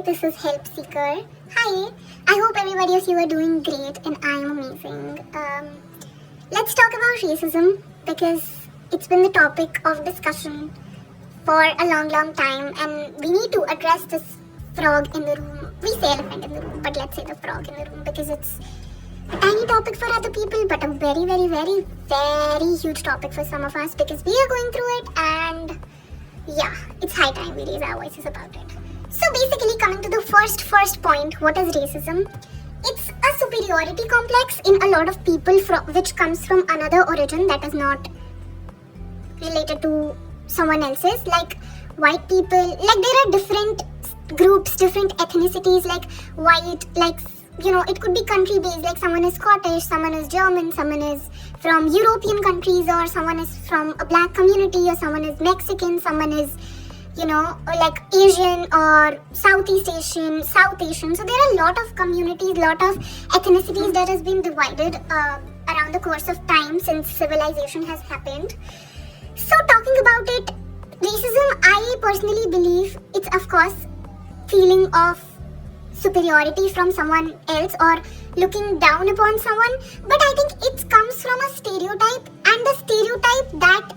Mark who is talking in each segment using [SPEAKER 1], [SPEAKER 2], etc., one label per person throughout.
[SPEAKER 1] this is Help Seeker. Hi, I hope everybody of you are doing great and I'm amazing. Let's talk about racism because it's been the topic of discussion for a long time and we need to address this frog in the room. We say elephant in the room, but let's say the frog in the room because it's a tiny topic for other people but a very huge topic for some of us because we are going through it and yeah, it's high time we raise our voices about it. So basically coming to the first point, what is racism? It's a superiority complex in a lot of people which comes from another origin that is not related to someone else's, like white people. Like there are different groups, different ethnicities, like white, like it could be country based, like someone is Scottish, someone is German, someone is from European countries, or someone is from a black community, or someone is Mexican, someone is like Asian or Southeast Asian, South Asian. So there are a lot of communities, lot of ethnicities that has been divided around the course of time since civilization has happened. So talking about it, racism, I personally believe it's of course feeling of superiority from someone else or looking down upon someone, but I think it comes from a stereotype, and a stereotype that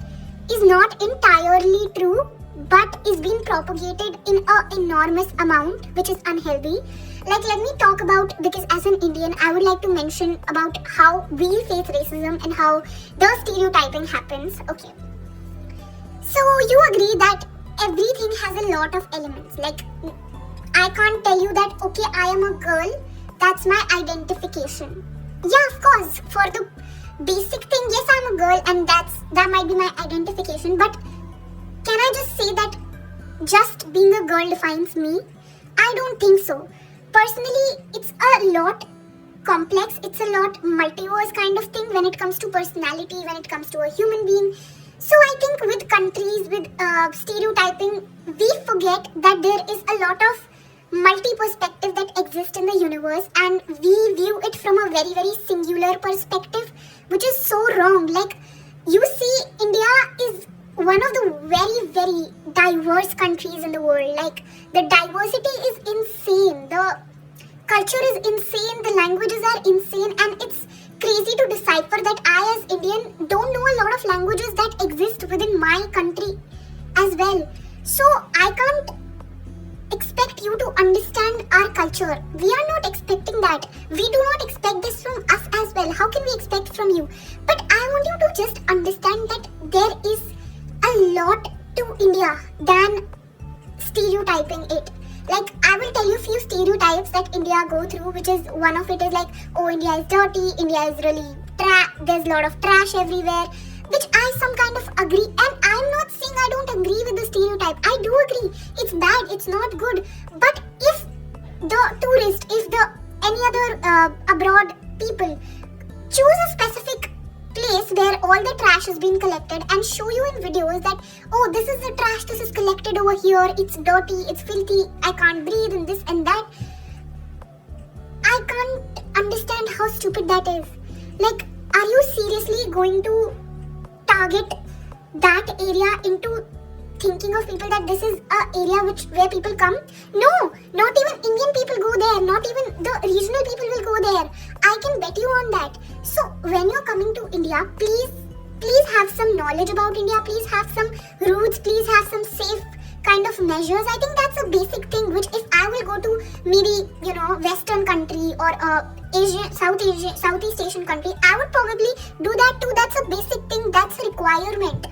[SPEAKER 1] is not entirely true but is being propagated in an enormous amount, which is unhealthy. Like, let me talk about, because as an Indian I would like to mention about how we face racism and how the stereotyping happens. Okay, so you agree that everything has a lot of elements. Like, I can't tell you that, okay, I am a girl, that's my identification. Yeah, of course, for the basic thing, yes, I'm a girl and that might be my identification, but can I just say that just being a girl defines me? I don't think so. Personally, it's a lot complex, it's a lot multiverse kind of thing when it comes to personality, when it comes to a human being. So I think with countries, with stereotyping, we forget that there is a lot of multi-perspective that exists in the universe, and we view it from a very singular perspective, which is so wrong. Like, you see, India is one of the very diverse countries in the world. Like, the diversity is insane, the culture is insane, the languages are insane, and it's crazy to decipher that I as Indian don't know a lot of languages that exist within my country as well. So I can't expect you to understand our culture. We are not expecting that. We do not expect this from us as well. How can we expect from you? But I want you to just understand that there is a lot to India than stereotyping it. Like, I will tell you few stereotypes that India go through, which is one of it is like, oh, India is dirty, India is really there's a lot of trash everywhere, which I some kind of agree, and I'm not saying I don't agree with the stereotype. I do agree. It's bad, it's not good. But if the tourist, if the any other abroad people choose a specific place where all the trash is being collected and show you in videos that, oh, this is the trash, this is collected over here, it's dirty, it's filthy, I can't breathe and this and that, I can't understand how stupid that is. Like, are you seriously going to target that area into thinking of people that this is an area where people come? No, not even Indian people go there, not even the regional people will go there. I can bet you on that. So when you're coming to India, please have some knowledge about India, please have some roots, please have some safe kind of measures. I think that's a basic thing, which if I will go to maybe, Western country or Southeast Asian country, I would probably do that too. That's a basic thing, that's a requirement.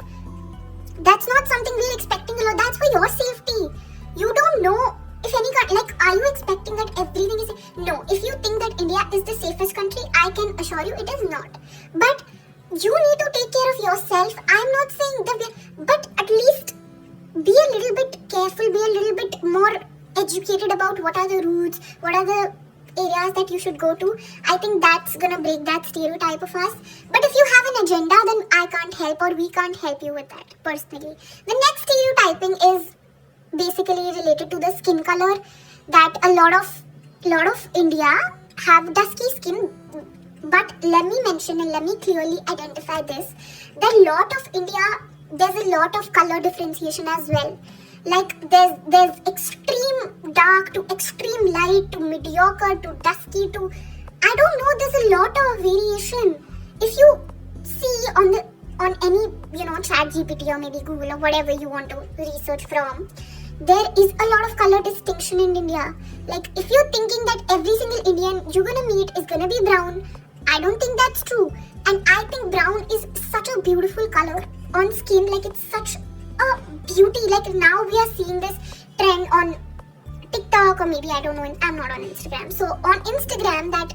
[SPEAKER 1] That's not something we're expecting a lot. That's for your safety. You don't know if are you expecting that everything is... No, if you think that India is the safest country, I can assure you it is not. But you need to take care of yourself. I'm not saying that but at least be a little bit careful, be a little bit more educated about what are the routes, what are the areas that you should go to. I think that's gonna break that stereotype of us. But if you have an agenda, then I can't help or we can't help you with that personally. The next stereotyping is basically related to the skin color, that a lot of India have dusky skin. But let me mention and let me clearly identify this, that lot of India, there's a lot of color differentiation as well. Like there's extreme dark to extreme light to mediocre to dusky to, I don't know, there's a lot of variation. If you see on any chat GPT or maybe Google or whatever you want to research from, there is a lot of color distinction in India. Like if you're thinking that every single Indian you're gonna meet is gonna be brown, I don't think that's true. And I think brown is such a beautiful color on skin. Like it's such a beauty. Like now we are seeing this trend on TikTok or maybe I don't know. I'm not on Instagram. So on Instagram that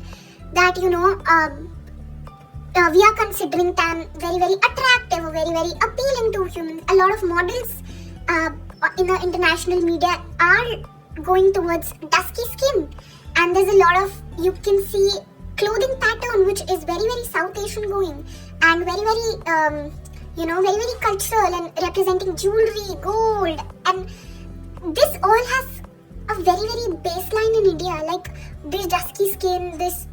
[SPEAKER 1] we are considering them very very attractive or very very appealing to humans. A lot of models in the international media are going towards dusky skin, and there's a lot of, you can see clothing pattern which is very very South Asian going and very very very very cultural and representing jewelry, gold, and this all has a very very baseline in India. Like this dusky skin, this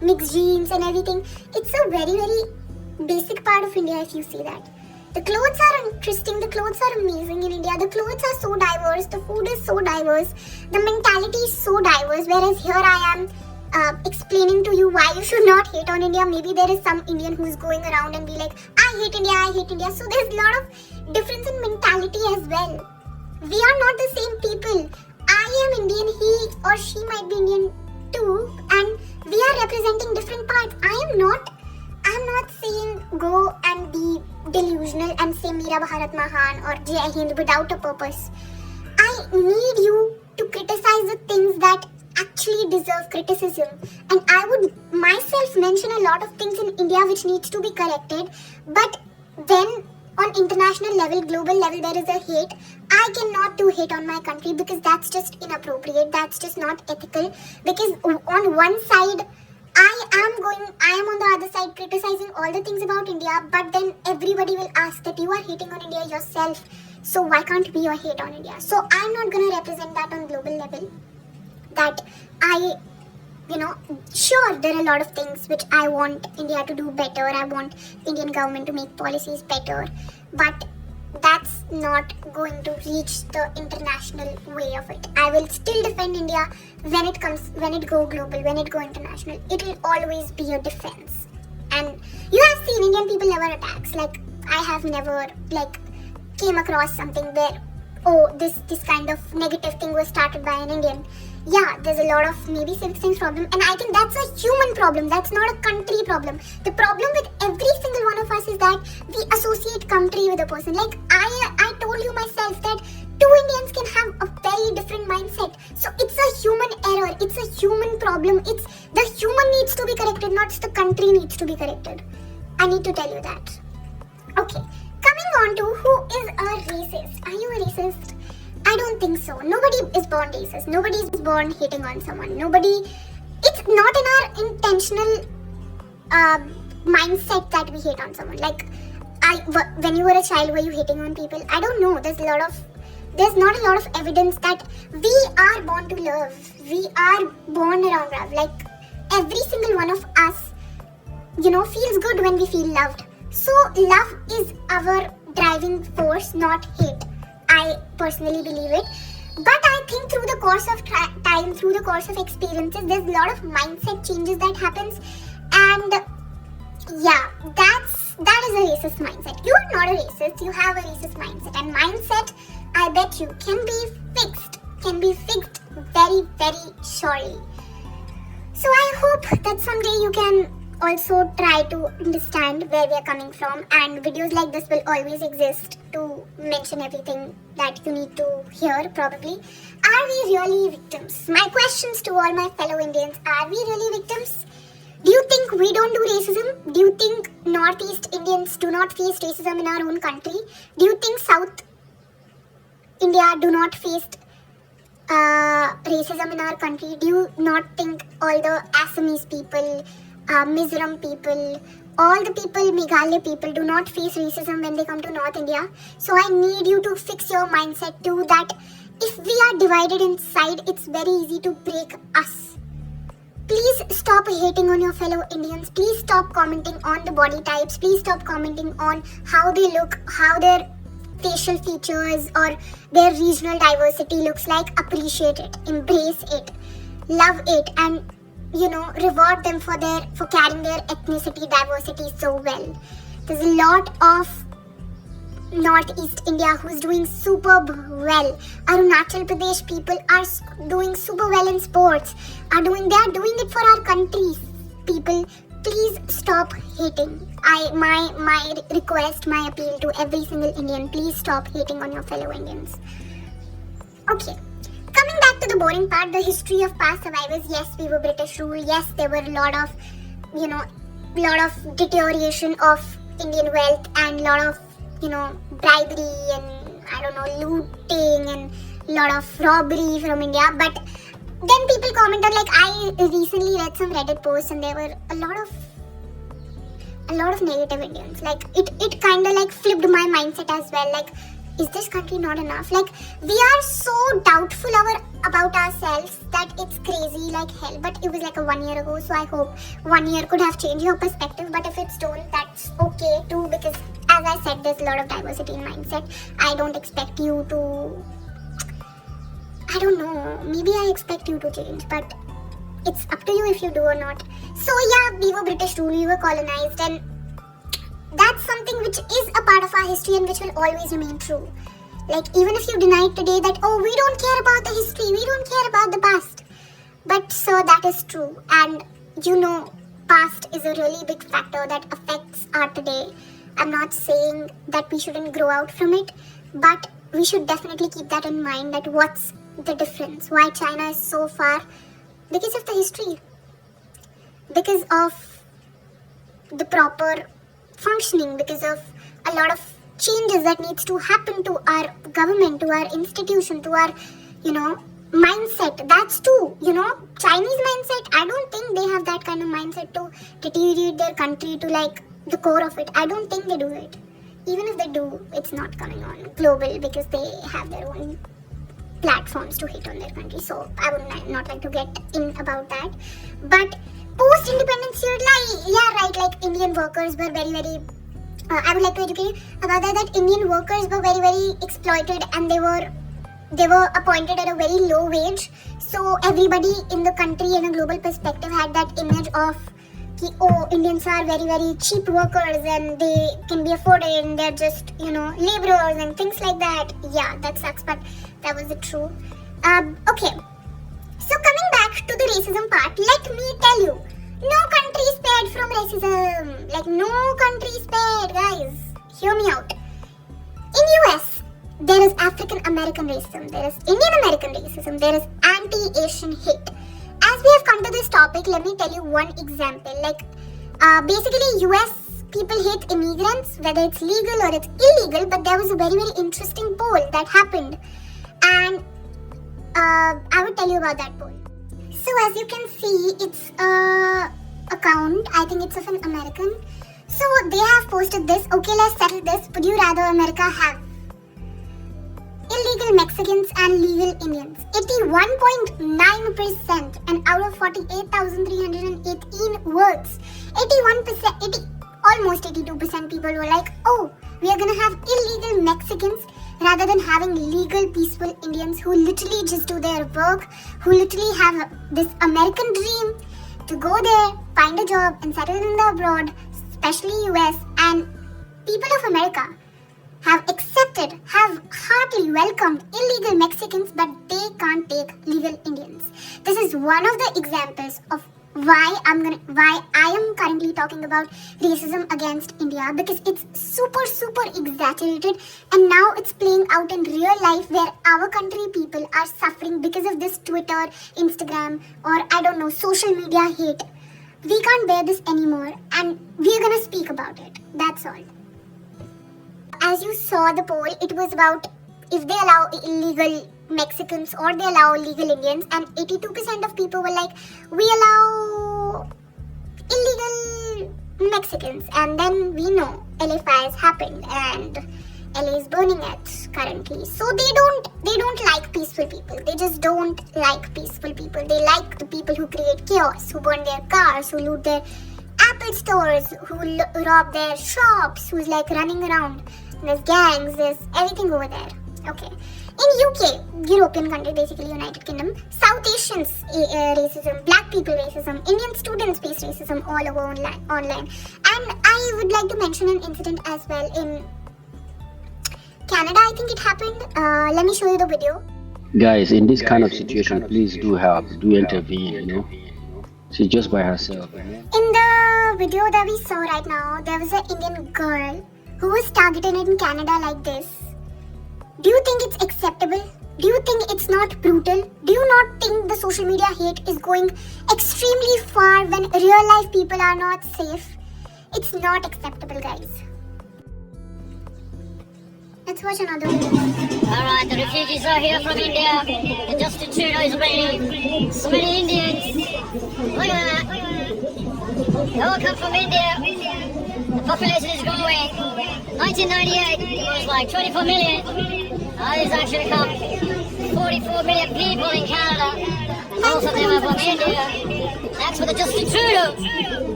[SPEAKER 1] mixed genes and everything, it's a very very basic part of India. If you see that, the clothes are interesting, the clothes are amazing in India, the clothes are so diverse, the food is so diverse, the mentality is so diverse, whereas here I am explaining to you why you should not hate on India. Maybe there is some Indian who's going around and be like, I hate India, I hate India. So there's a lot of difference in mentality as well. We are not the same people. I am Indian, he or she might be Indian too, and we are representing different parts. I'm not saying go and be delusional and say Meera Bharat Mahan or Jai Hind without a purpose. I need you to criticize the things that actually deserve criticism, and I would myself mention a lot of things in India which needs to be corrected, but then on international level, global level, there is a hate. I cannot do hate on my country because that's just inappropriate, that's just not ethical, because on one side I am on the other side criticizing all the things about India, but then everybody will ask that you are hating on India yourself, so why can't be your hate on India? So I'm not going to represent that on global level. That sure, there are a lot of things which I want India to do better, I want Indian government to make policies better, but that's not going to reach the international way of it. I will still defend India when it go global, when it go international. It will always be a defense. And you have seen Indian people never attacks. Like I have never came across something where this kind of negative thing was started by an Indian. Yeah, there's a lot of maybe civic sense problem, and I think that's a human problem. That's not a country problem. The problem with every single one of us is that we associate country with a person. Like I told you myself that two Indians can have a very different mindset. So it's a human error. It's a human problem. It's the human needs to be corrected, not the country needs to be corrected. I need to tell you that. Okay, coming on to who is a racist. Are you a racist? I don't think so. Nobody is born racist. Nobody is born hating on someone. It's not in our intentional mindset that we hate on someone. Like, when you were a child, were you hating on people? I don't know. There's not a lot of evidence that we are born to love. We are born around love. Like, every single one of us, feels good when we feel loved. So, love is our driving force, not hate. I personally believe it, but I think through the course of time, through the course of experiences, there's a lot of mindset changes that happens, and yeah, that is a racist mindset. You are not a racist, you have a racist mindset, and mindset, I bet you, can be fixed very very surely. So I hope that someday you can also try to understand where we are coming from, and videos like this will always exist to mention everything that you need to hear probably. Are we really victims? My questions to all my fellow Indians, are we really victims? Do you think we don't do racism? Do you think Northeast Indians do not face racism in our own country? Do you think South India do not face racism in our country? Do you not think all the Assamese people, Mizoram people, all the people, Meghalaya people do not face racism when they come to North India? So I need you to fix your mindset too, that if we are divided inside, it's very easy to break us. Please stop hating on your fellow Indians. Please stop commenting on the body types. Please stop commenting on how they look, how their facial features or their regional diversity looks like, appreciate it, embrace it, love it, and reward them for carrying their ethnicity diversity so well. There's a lot of Northeast India who's doing superb well. Arunachal Pradesh people are doing super well in sports. They are doing it for our country. People, please stop hating. My request, my appeal to every single Indian, please stop hating on your fellow Indians. Okay. Coming back to the boring part, the history of past survivors. Yes, we were British rule. Yes, there were a lot of deterioration of Indian wealth and lot of bribery and looting and lot of robbery from India. But then people commented, like, I recently read some Reddit posts and there were a lot of negative Indians. Like it kind of like flipped my mindset as well. Like, is this country not enough? Like, we are so doubtful about ourselves that it's crazy like hell. But it was like 1 year ago, so I hope 1 year could have changed your perspective. But if it's don't, that's okay too, because as I said, there's a lot of diversity in mindset. I don't expect you to, I don't know, maybe I expect you to change, but it's up to you if you do or not. So yeah, we were British rule, we were colonized, and that's something which is a part of our history and which will always remain true. Like, even if you deny it today that, oh, we don't care about the history, we don't care about the past. But sir, that is true. And past is a really big factor that affects our today. I'm not saying that we shouldn't grow out from it, but we should definitely keep that in mind, that what's the difference? Why China is so far? Because of the history. Because of the proper functioning, because of a lot of changes that needs to happen to our government, to our institution, to our mindset. That's too Chinese mindset. I don't think they have that kind of mindset to deteriorate their country to like the core of it. I don't think they do it. Even if they do, it's not coming on global because they have their own platforms to hit on their country. So I would not like to get in about that. But post-independence, like Indian workers were very, very, I would like to educate about that Indian workers were very, very exploited, and they were appointed at a very low wage. So everybody in the country in a global perspective had that image of, Indians are very, very cheap workers and they can be afforded and they're just, laborers and things like that. Yeah, that sucks, but that was the truth. Okay. So coming back to the racism part, let me tell you, no country is spared from racism. Like, no country is spared, guys. Hear me out. In US, there is African American racism, there is Indian American racism, there is anti-Asian hate. As we have come to this topic, let me tell you one example. Like, basically US people hate immigrants, whether it's legal or it's illegal, but there was a very, very interesting poll that happened. And I will tell you about that poll. So as you can see, it's account, I think it's of an American. So they have posted this. Okay, let's settle this. Would you rather America have illegal Mexicans and legal Indians? 81.9%, and out of 48,318 votes, 81%, almost 82% people were like, oh, we are gonna have illegal Mexicans rather than having legal peaceful Indians who literally just do their work, who literally have this American dream to go there, find a job and settle in the abroad, especially US. And people of America have heartily welcomed illegal Mexicans, but they can't take legal Indians. This is one of the examples of why I am currently talking about racism against India, because it's super, super exaggerated, and now it's playing out in real life where our country people are suffering because of this Twitter, Instagram, or social media hate. We can't bear this anymore, and we're gonna speak about it. That's all. As you saw the poll, it was about if they allow illegal Mexicans or they allow legal Indians, and 82% of people were like, we allow illegal Mexicans. And then we know LA fires happened and LA is burning it currently. So they don't like peaceful people. They just don't like peaceful people. They like the people who create chaos, who burn their cars, who loot their Apple stores, who rob their shops, who's like running around there's gangs, there's everything over there. Okay. In UK, European country, basically United Kingdom, South Asians racism, black people racism, Indian students face racism all over online. And I would like to mention an incident as well in Canada. I think it happened. Let me show you the video.
[SPEAKER 2] Guys, in this kind of situation, please do help, do intervene, She's just by herself.
[SPEAKER 1] In the video that we saw right now, there was an Indian girl who was targeted in Canada like this. Do you think it's acceptable? Do you think it's not brutal? Do you not think the social media hate is going extremely far when real life people are not safe? It's not acceptable, guys. Let's watch another video.
[SPEAKER 3] Alright, the refugees are here from India. And Justin Trudeau is waiting. So many Indians. Look at that. They all come from India. The population is growing. 1998, it was like 24 million. Now there's actually come 44 million people in Canada. Most of them are from India. That's for the Justin Trudeau.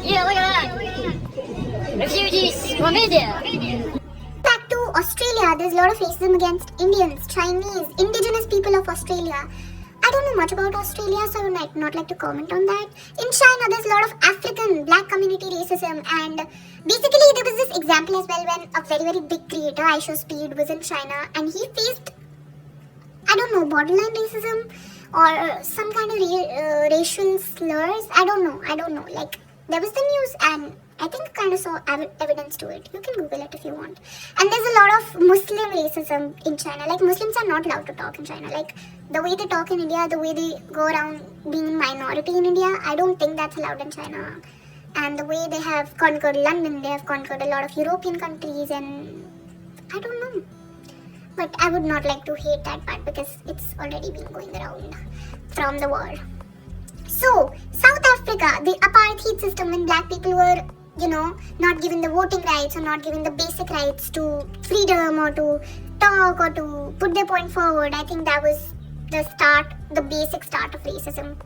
[SPEAKER 3] Yeah, look at that. Refugees from India.
[SPEAKER 1] Back to Australia, there's a lot of racism against Indians, Chinese, indigenous people of Australia. I don't know much about Australia, so I would not like to comment on that. In China, there's a lot of African, black community racism, and basically there was this example as well when a very, very big creator, iShowSpeed, was in China, and he faced, I don't know, borderline racism or some kind of racial slurs. I don't know. Like, there was the news, and I think I kind of saw evidence to it. You can Google it if you want. And there's a lot of Muslim racism in China. Like, Muslims are not allowed to talk in China. Like, the way they talk in India, the way they go around being a minority in India, I don't think that's allowed in China. And the way they have conquered London, they have conquered a lot of European countries, and I don't know. But I would not like to hate that part because it's already been going around from the war. So, South Africa, the apartheid system when black people were, not given the voting rights or not given the basic rights to freedom or to talk or to put their point forward. I think that was the basic start of racism.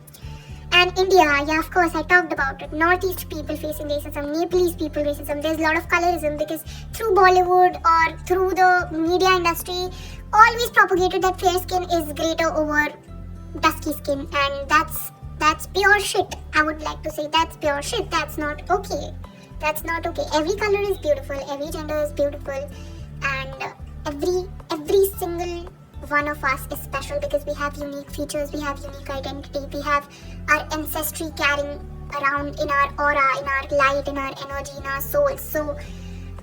[SPEAKER 1] And India, yeah, of course, I talked about it. Northeast people facing racism, Nepalese people racism. There's a lot of colorism because through Bollywood or through the media industry, always propagated that fair skin is greater over dusky skin, and that's pure shit. I would like to say that's pure shit. That's not okay. That's not okay. Every color is beautiful. Every gender is beautiful, and every single one of us is special because we have unique features. We have unique identity. We have our ancestry carrying around in our aura, in our light, in our energy, in our souls. So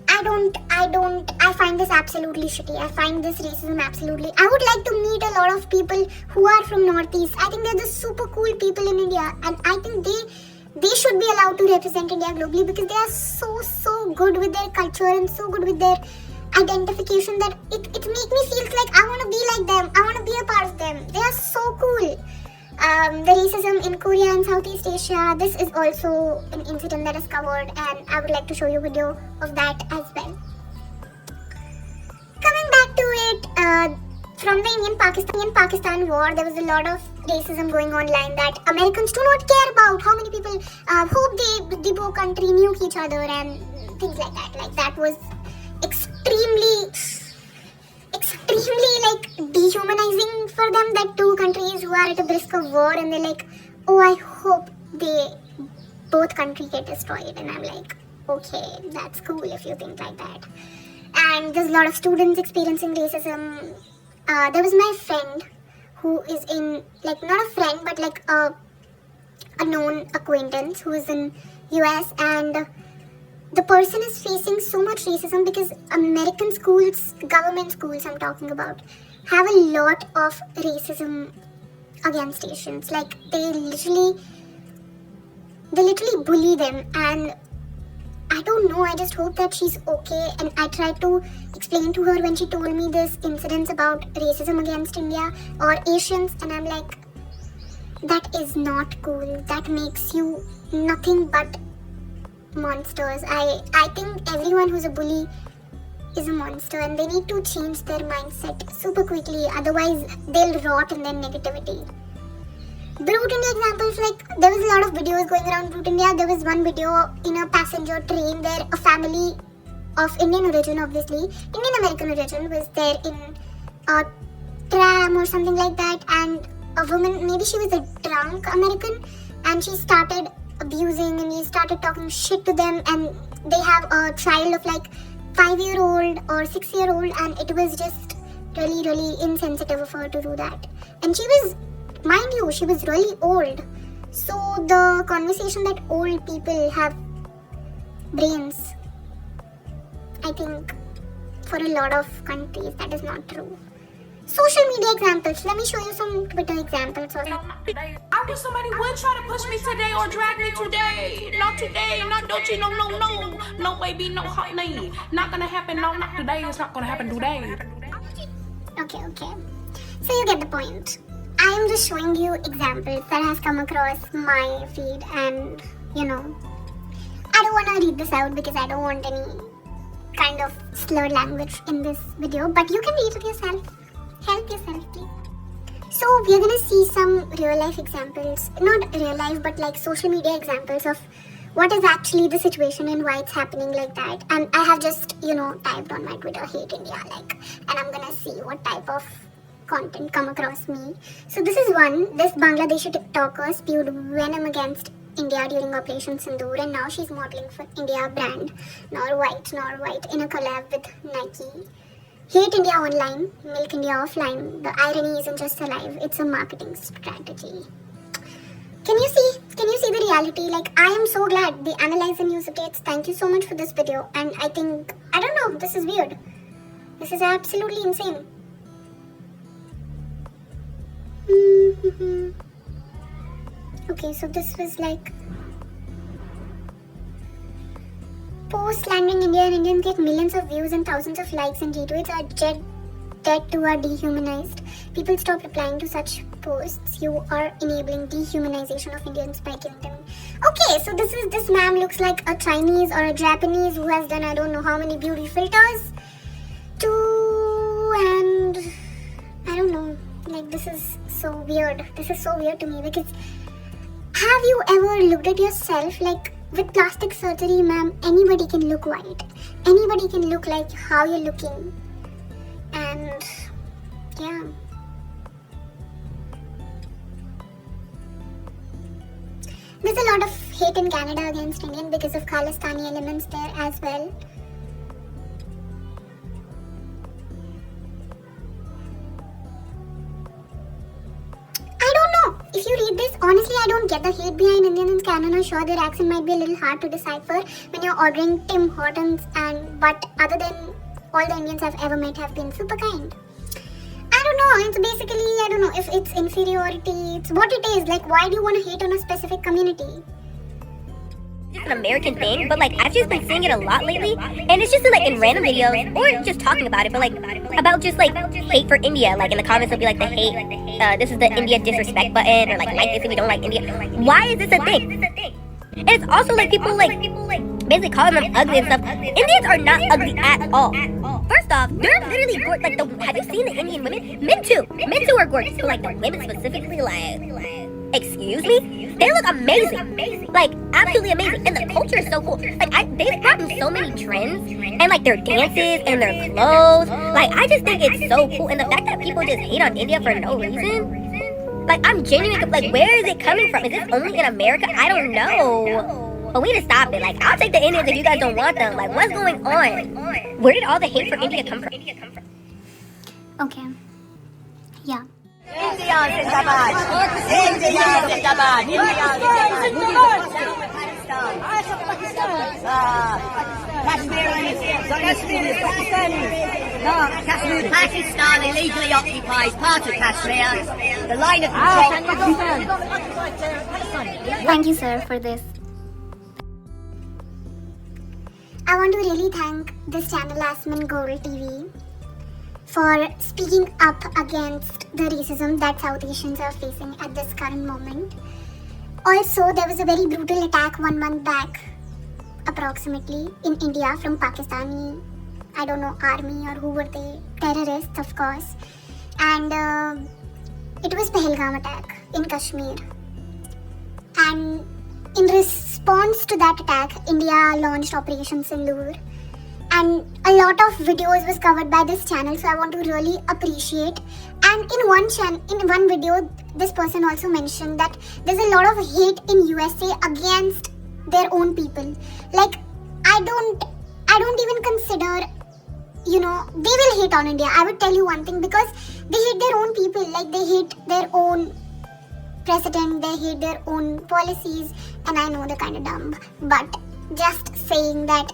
[SPEAKER 1] I find this absolutely shitty. I find this racism absolutely. I would like to meet a lot of people who are from Northeast. I think they're the super cool people in India, and I think they should be allowed to represent India globally because they are so good with their culture and so good with their identification that it makes me feel like I want to be like them. I want to be a part of them. They are so cool. The racism in Korea and Southeast Asia, this is also an incident that is covered, and I would like to show you a video of that as well. Coming back to it, from the Indian-Pakistan war, there was a lot of racism going online that Americans do not care about. How many people hope the both country nuke each other and things like that. Like, that was extremely like dehumanizing for them, that two countries who are at a brisk of war, and they're like, oh, I hope both countries get destroyed. And I'm like, okay, that's cool if you think like that. And there's a lot of students experiencing racism. There was my friend who is in, like, not a friend but like a known acquaintance who is in US, and the person is facing so much racism because American schools, government schools I'm talking about, have a lot of racism against Asians. Like, they literally bully them, and I don't know, I just hope that she's okay. And I tried to explain to her when she told me this incidents about racism against India or Asians, and I'm like, that is not cool. That makes you nothing but monsters. I think everyone who's a bully is a monster, and they need to change their mindset super quickly, otherwise they'll rot in their negativity. Brute India examples, like, there was a lot of videos going around Brute India. There was one video in a passenger train where a family of Indian origin, obviously, Indian American origin, was there in a tram or something like that, and a woman, maybe she was a drunk American, and she started abusing and he started talking shit to them, and they have a child of like 5-year-old or 6-year-old, and it was just really insensitive of her to do that. And she was, mind you, she was really old. So the conversation that old people have brains, I think for a lot of countries that is not true. Social media examples. Let me show you some Twitter examples.
[SPEAKER 4] I wish somebody would try to push me today or drag me today. Not today, not Dolce, no baby, no honey. Not gonna happen, no, not today. It's not gonna happen today.
[SPEAKER 1] Okay. So you get the point. I am just showing you examples that has come across my feed, and I don't want to read this out because I don't want any kind of slurred language in this video, but you can read it yourself. Help yourself, please. So we're gonna see some real life examples, not real life, but like social media examples of what is actually the situation and why it's happening like that. And I have just, typed on my Twitter, hate India, and I'm gonna see what type of content come across me. So this is one. This Bangladeshi TikToker spewed venom against India during Operation Sindoor, and now she's modeling for India brand, nor white, in a collab with Nike. Hate India online, milk India offline. The irony isn't just alive, it's a marketing strategy. Can you see the reality? Like, I am so glad they analyze the news updates. Thank you so much for this video. And I don't know, this is weird. This is absolutely insane. Okay, so this was like post slandering India, and Indians get millions of views and thousands of likes and retweets. Are dead to are dehumanized. People stop replying to such posts. You are enabling dehumanization of Indians by killing them. Okay, so this ma'am looks like a Chinese or a Japanese who has done I don't know how many beauty filters and I don't know. Like, this is so weird. This is so weird to me because have you ever looked at yourself? Like, with plastic surgery, ma'am, anybody can look white. Anybody can look like how you're looking. And yeah. There's a lot of hate in Canada against Indian because of Khalistani elements there as well. If you read this, honestly, I don't get the hate behind Indians in Canada. Sure, their accent might be a little hard to decipher when you're ordering Tim Hortons, but other than all the Indians I've ever met have been super kind. I don't know. It's basically, I don't know if it's inferiority. It's what it is. Like, why do you want to hate on a specific community?
[SPEAKER 5] It's an American thing, but like I've just been seeing it a lot lately, and it's just like in random videos or just talking about it, but like about just like hate for India. Like in the comments it'll be like the hate, this is the India disrespect button, or like this if you don't like India. Why is this a thing? And it's also like people like basically calling them ugly and stuff. Indians are not ugly at all. First off, they're literally gorgeous. Like have you seen the Indian women? Men too are gorgeous, but like the women specifically, like excuse me? They look amazing. Like, absolutely amazing. And the culture is so cool. Like, they've brought me so many trends. And, like, their dances and their clothes. Like, I just think it's so cool. And the fact that people just hate on India for no reason. Like, I'm genuinely, like, where is it coming from? Is this only in America? I don't know. But we need to stop it. Like, I'll take the Indians if you guys don't want them. Like, what's going on? Where did all the hate for India come from?
[SPEAKER 1] Okay. Yeah.
[SPEAKER 6] India Zindabad! India Zindabad! India Zindabad! Pakistan illegally occupies part of Kashmir. The line of control.
[SPEAKER 1] Thank you, sir, for this. I want to really thank this channel, Asmin Gold TV, for speaking up against the racism that South Asians are facing at this current moment. Also, there was a very brutal attack 1 month back, approximately, in India from Pakistani, I don't know, army or who were they, terrorists of course. And it was Pahalgam attack in Kashmir. And in response to that attack, India launched Operation Sindoor. and a lot of videos was covered by this channel, so I want to really appreciate. And in one video, this person also mentioned that there's a lot of hate in USA against their own people. Like, I don't even consider, they will hate on India. I would tell you one thing, because they hate their own people. Like, they hate their own president, they hate their own policies, and I know they're kind of dumb, but just saying that,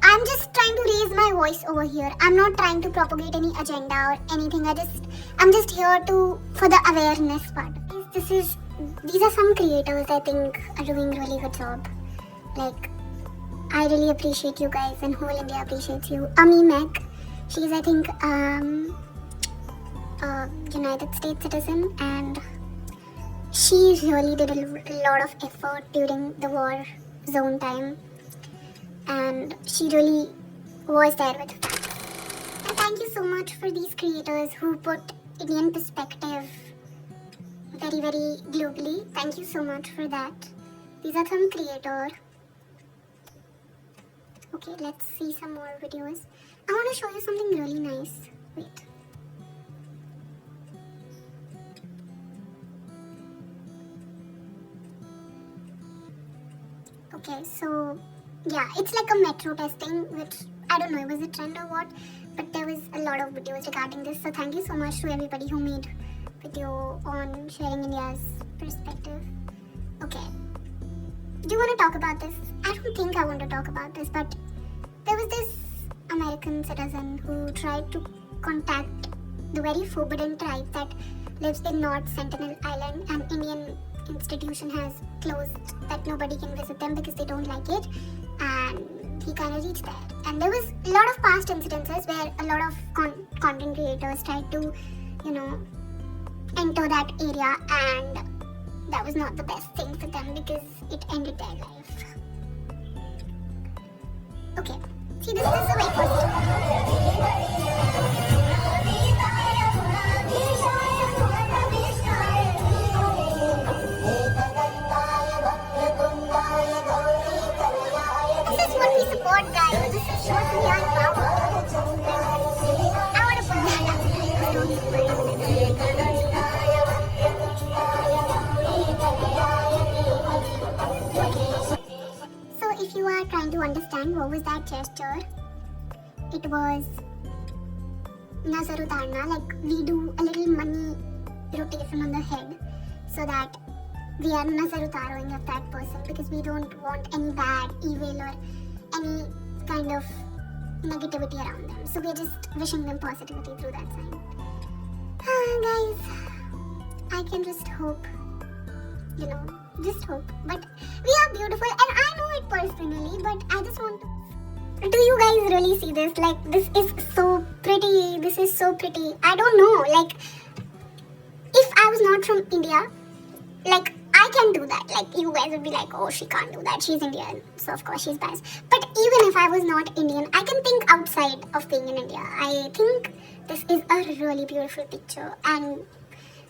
[SPEAKER 1] I'm just trying to raise my voice over here. I'm not trying to propagate any agenda or anything. I'm just here for the awareness part. These are some creators I think are doing really good job. Like, I really appreciate you guys, and whole India appreciates you. Ami Meg, she's I think United States citizen, and she really did a lot of effort during the war zone time, and she really was there with us. And thank you so much for these creators who put Indian perspective very, very globally. Thank you so much for that. These are some creators. Okay, let's see some more videos. I want to show you something really nice. Wait. Okay, so yeah, it's like a metro testing, which I don't know, it was a trend or what, but there was a lot of videos regarding this. So thank you so much to everybody who made video on sharing India's perspective. Okay, do you want to talk about this? I don't think I want to talk about this, but there was this American citizen who tried to contact the very forbidden tribe that lives in North Sentinel Island, and Indian institution has closed that nobody can visit them because they don't like it, and he kind of reached there. And there was a lot of past incidences where a lot of content creators tried to, enter that area, and that was not the best thing for them because it ended their life. Okay, see, this is the way first. This is what we support, guys. This is what we are proud of. I want to put that up. So if you are trying to understand what was that gesture, it was Nazar Utarna, like we do a little money rotation on the head so that we are Nazar Utaroing of that person, because we don't want any bad, evil or any kind of negativity around them. So we're just wishing them positivity through that sign. Guys, I can just hope, just hope. But we are beautiful, and I know it personally, but I just want to... Do you guys really see this? Like, this is so pretty. This is so pretty. I don't know. Like, if I was not from India, like, I can do that. Like, you guys would be like, oh, she can't do that. She's Indian. So, of course, she's biased. But even if I was not Indian, I can think outside of being in India. I think this is a really beautiful picture. And,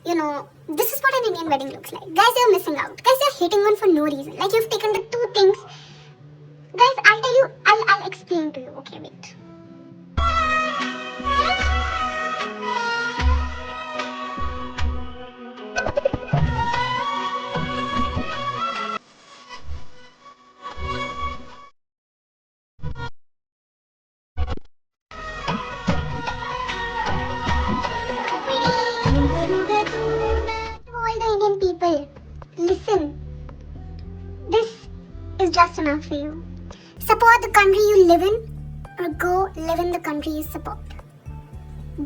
[SPEAKER 1] this is what an Indian wedding looks like. Guys, you're missing out. Guys, you're hating on for no reason. Like, you've taken the two things. Guys, I'll tell you. I'll explain to you. Okay, wait. All the Indian people, listen. This is just enough for you. Support the country you live in, or go live in the country you support.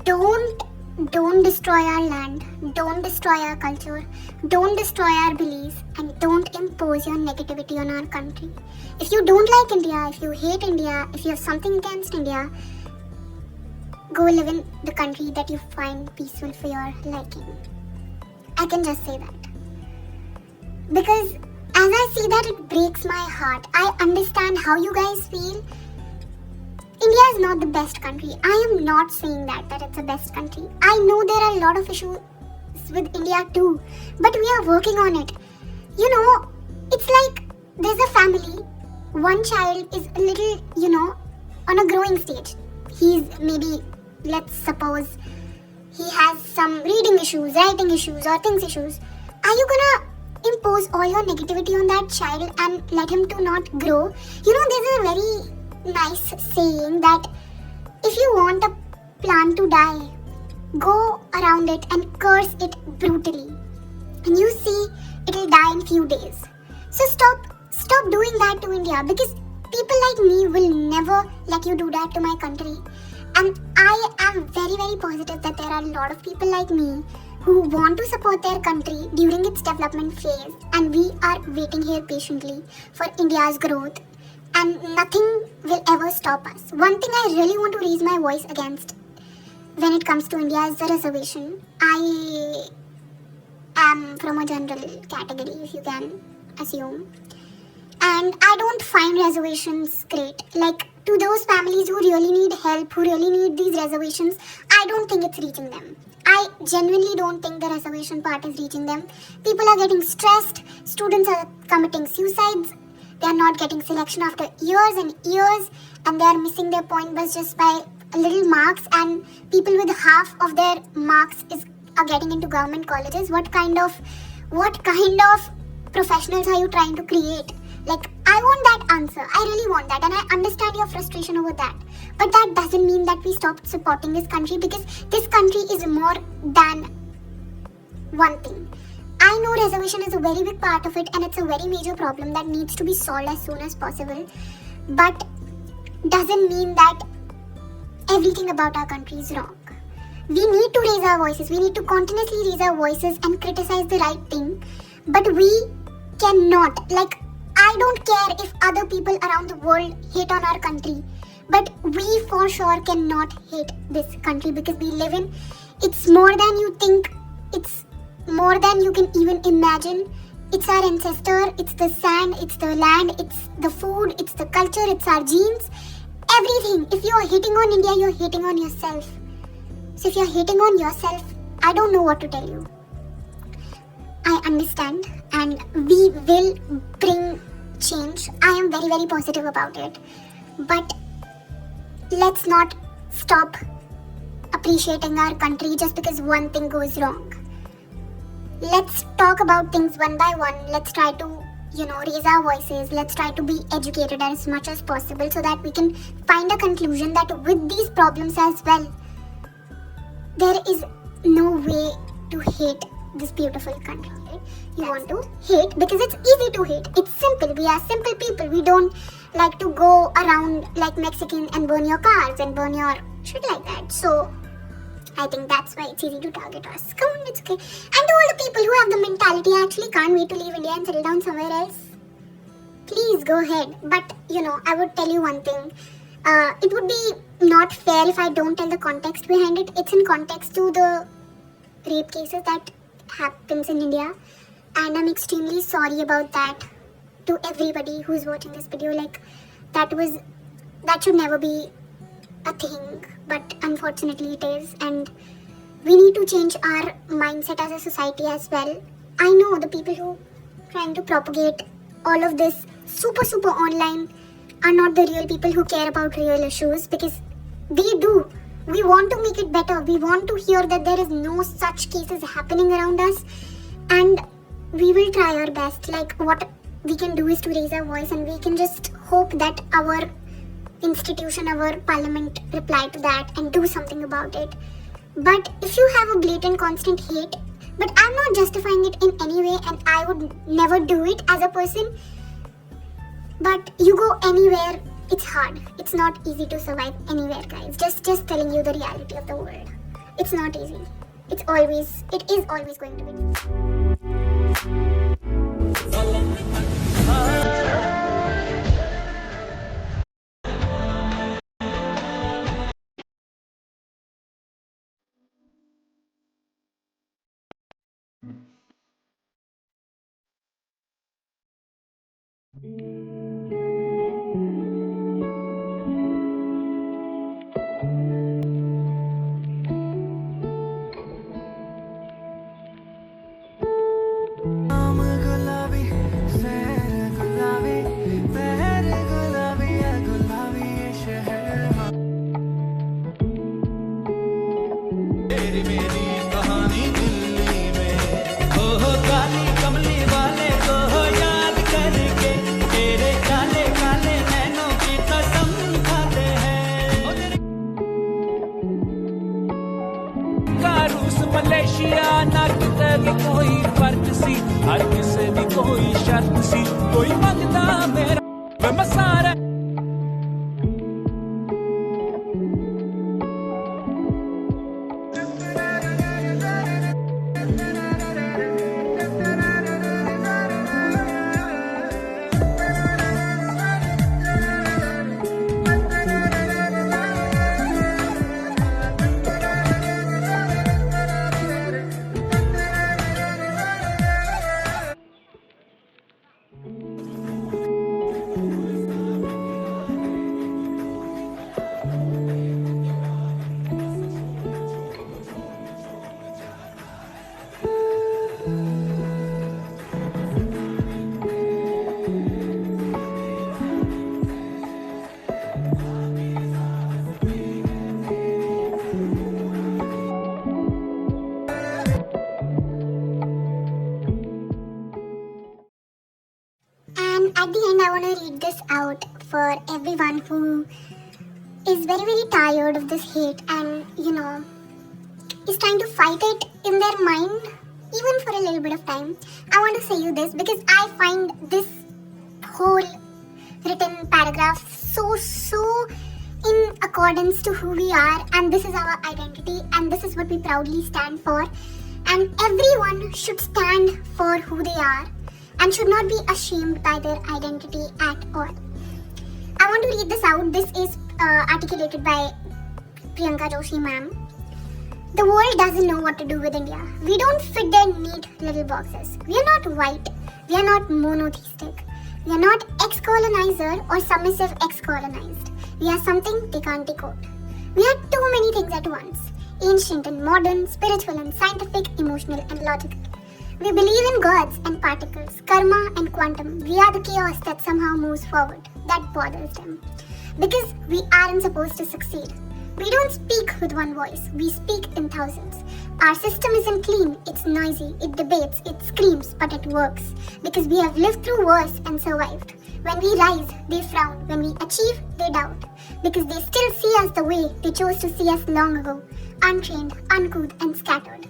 [SPEAKER 1] Don't destroy our land. Don't destroy our culture. Don't destroy our beliefs, and don't impose your negativity on our country. If you don't like India, if you hate India, if you have something against India, go live in the country that you find peaceful for your liking. I can just say that. Because as I see that, it breaks my heart. I understand how you guys feel. India is not the best country. I am not saying that it's the best country. I know there are a lot of issues with India too, but we are working on it. It's like there's a family one child is a little, on a growing stage. He's maybe, let's suppose, he has some reading issues, writing issues, or things issues. Are you gonna impose all your negativity on that child and let him to not grow? There's a very nice saying that if you want a plant to die, go around it and curse it brutally, and you see it'll die in few days. So stop doing that to India, because people like me will never let you do that to my country. And I am very, very positive that there are a lot of people like me who want to support their country during its development phase, and we are waiting here patiently for India's growth, and nothing will ever stop us. One thing I really want to raise my voice against when it comes to India is the reservation. I am from a general category, if you can assume, and I don't find reservations great. Like, to those families who really need help, who really need these reservations, I don't think it's reaching them. I genuinely don't think the reservation part is reaching them. People are getting stressed, students are committing suicides, they are not getting selection after years and years, and they are missing their point bus just by little marks, and people with half of their marks are getting into government colleges. What kind of professionals are you trying to create? Like, I want that answer. I really want that, and I understand your frustration over that. But that doesn't mean that we stop supporting this country, because this country is more than one thing. I know reservation is a very big part of it, and it's a very major problem that needs to be solved as soon as possible. But doesn't mean that everything about our country is wrong. We need to raise our voices. We need to continuously raise our voices and criticize the right thing. But we cannot, I don't care if other people around the world hate on our country, but we for sure cannot hate this country, because we live in, it's more than you think, it's more than you can even imagine. It's our ancestor, it's the sand, it's the land, it's the food, it's the culture, it's our genes, everything. If you're hating on India, you're hating on yourself. So if you're hating on yourself, I don't know what to tell you. I understand, and we will bring change. I am very, very positive about it. But let's not stop appreciating our country just because one thing goes wrong. Let's talk about things one by one. Let's try to, raise our voices. Let's try to be educated as much as possible, so that we can find a conclusion that with these problems as well, there is no way to hate this beautiful country. You want to hate because it's easy to hate. It's simple. We are simple people. We don't like to go around like Mexican and burn your cars and burn your shit like that. So I think that's why it's easy to target us. Come on, it's okay. And to all the people who have the mentality, I actually can't wait to leave India and settle down somewhere else, please go ahead. But I would tell you one thing. It would be not fair if I don't tell the context behind it. It's in context to the rape cases that happens in India, and I'm extremely sorry about that to everybody who's watching this video. That should never be a thing, but unfortunately it is, and we need to change our mindset as a society as well. I know the people who trying to propagate all of this super online are not the real people who care about real issues, because we want to make it better. We want to hear that there is no such cases happening around us, and we will try our best. What we can do is to raise our voice, and we can just hope that our institution, our parliament reply to that and do something about it. But if you have a blatant constant hate, but I'm not justifying it in any way, and I would never do it as a person, but you go anywhere, it's hard. It's not easy to survive anywhere, guys. Just telling you the reality of the world. It's not easy. It is always going to be.
[SPEAKER 7] NAMASTE.
[SPEAKER 1] And at the end, I want to read this out for everyone who is very, very tired of this hate and, is trying to fight it in their mind, even for a little bit of time. I want to say you this because I find this whole written paragraph so in accordance to who we are, and this is our identity, and this is what we proudly stand for. And everyone should stand for who they are and should not be ashamed by their identity at all. I want to read this out. This is articulated by Priyanka Joshi ma'am. The world doesn't know what to do with India. We don't fit their neat little boxes. We are not white. We are not monotheistic. We are not ex-colonizer or submissive ex-colonized. We are something they can't decode. We are too many things at once. Ancient and modern, spiritual and scientific, emotional and logical. We believe in gods and particles, karma and quantum. We are the chaos that somehow moves forward. That bothers them. Because we aren't supposed to succeed. We don't speak with one voice. We speak in thousands. Our system isn't clean. It's noisy. It debates. It screams. But it works. Because we have lived through wars and survived. When we rise, they frown. When we achieve, they doubt. Because they still see us the way they chose to see us long ago. Untrained, uncouth and scattered.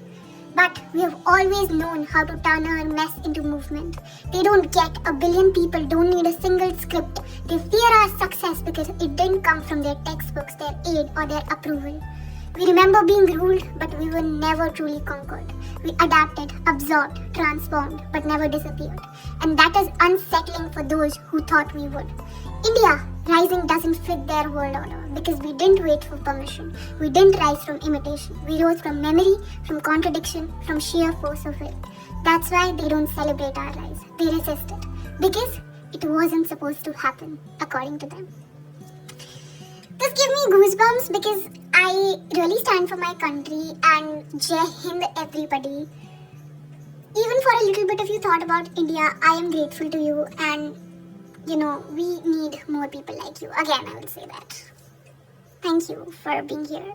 [SPEAKER 1] But we have always known how to turn our mess into movement. They don't get. A billion people don't need a single script. They fear our success because it didn't come from their textbooks, their aid or their approval. We remember being ruled, but we were never truly conquered. We adapted, absorbed, transformed, but never disappeared. And that is unsettling for those who thought we would. India rising doesn't fit their world order because we didn't wait for permission. We didn't rise from imitation. We rose from memory, from contradiction, from sheer force of will. That's why they don't celebrate our rise. They resist it because it wasn't supposed to happen according to them. This gives me goosebumps because I really stand for my country and Jai Hind everybody. Even for a little bit of you thought about India, I am grateful to you and we need more people like you. Again, I will say that. Thank you for being here.